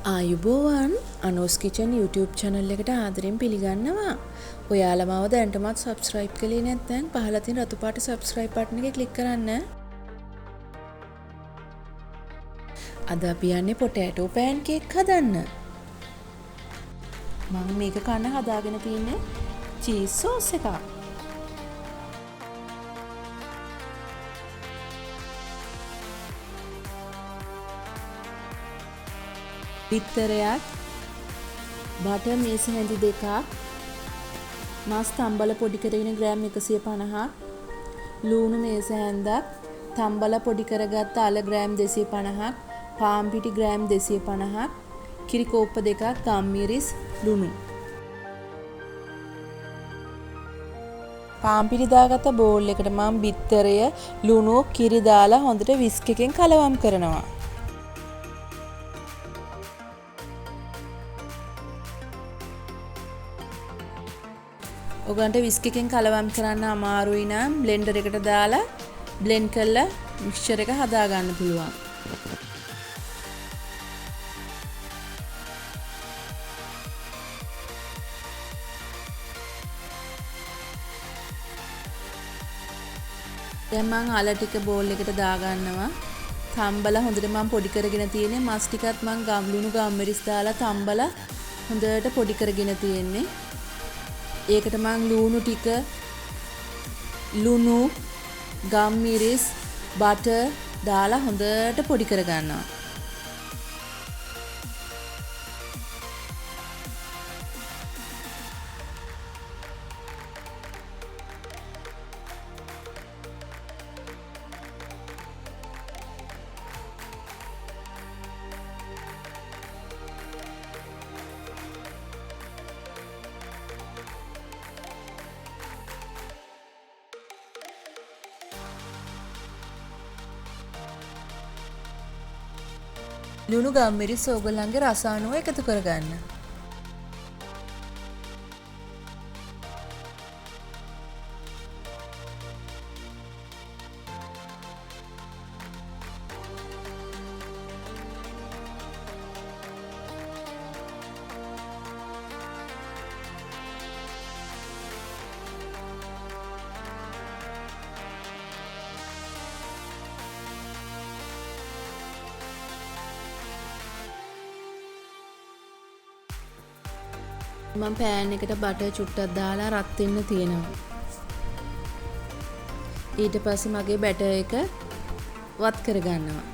ආයුබෝවන් අනෝස් kitchen YouTube channel එකට ආදරෙන් පිළිගන්නවා. ඔයාලා මාව දැනටමත් subscribe කළේ නැත්නම් පහළ තියෙන රතු පාට subscribe button එක click කරන්න. අද අපි යන්නේ potato pancake හදන්න. මම මේක කන්න හදාගෙන තින්නේ cheese sauce එකක්. පිත්තරයක්, බටර් මේස හැඳි දෙකක්, මස් තම්බල පොඩි කරගෙන ග්‍රෑම් 150ක්, ලූණු මේස හැන්දක්, තම්බල පොඩි කරගත්ත අල ග්‍රෑම් 250ක්, පාන් පිටි ග්‍රෑම් 250ක්, කිරි කෝප්ප දෙකක්, ගම්මිරිස්, ලුණු. පාන් පිටි දාගත්ත බෝල් එකට මම බිත්තරය, ලුණු, කිරි දාලා හොඳට විස්ක් එකෙන් කලවම් කරනවා. ඔයගන්ට විස්ක් එකෙන් කලවම් කරන්න අමාරුයි නම් බ්ලෙන්ඩර් එකට දාලා බ්ලෙන්ඩ් කරලා මික්ස්චර් එක හදා ගන්න පුළුවන්. දැන් මම අල ටික බෝල් එකට දා ගන්නවා. තම්බලා හොඳට මම පොඩි කරගෙන තියෙන්නේ. මස් ටිකත් මම ලුණු ගම්මිරිස් දාලා තම්බලා හොඳට පොඩි කරගෙන තියෙන්නේ. ඒකට මං ලුණු ටික, ලුණු, ගම්මිරිස්, බටර් දාලා හොඳට පොඩි කරගන්නවා. ලුණු ගම්මිරිස් ඕගොල්ලන්ගේ රස අනුව එකතු කරගන්න. මම පෑන් එකට බටර් චුට්ටක් දාලා රත් වෙන්න තියෙනවා. ඊට පස්සේ මගේ බැටර් එක වත් කරගන්නවා.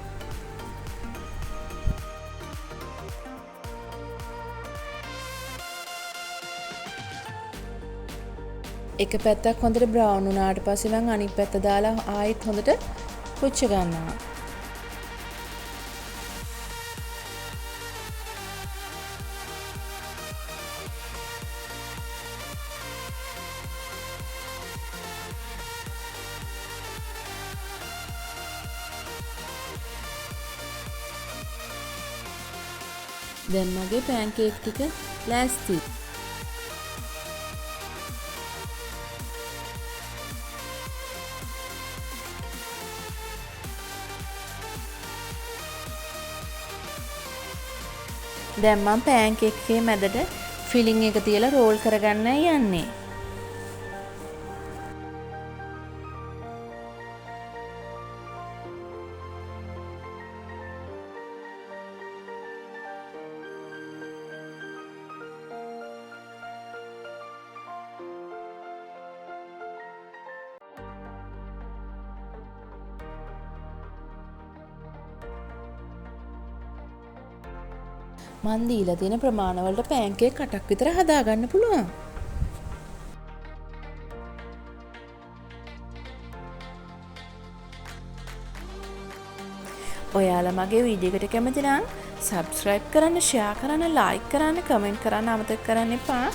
එක පැත්තක් හොඳට බ්‍රවුන් වුණාට පස්සේ මම අනිත් පැත්ත දාලා ආයෙත් හොඳට පුච්ච ගන්නවා. දැන් මගේ pancake ටික ලෑස්ති. දැන් මම pancake එකේ මැදට ෆිලිං එක තියලා රෝල් කරගන්නයි යන්නේ. මන් දීලා තියෙන ප්‍රමාණ වලට pancake 8ක් විතර හදාගන්න පුළුවන්. ඔයාලා මගේ වීඩියෝ එකට කැමති නම් subscribe කරන්න, share කරන්න, like කරන්න, comment කරන්න අමතක කරන්න එපා.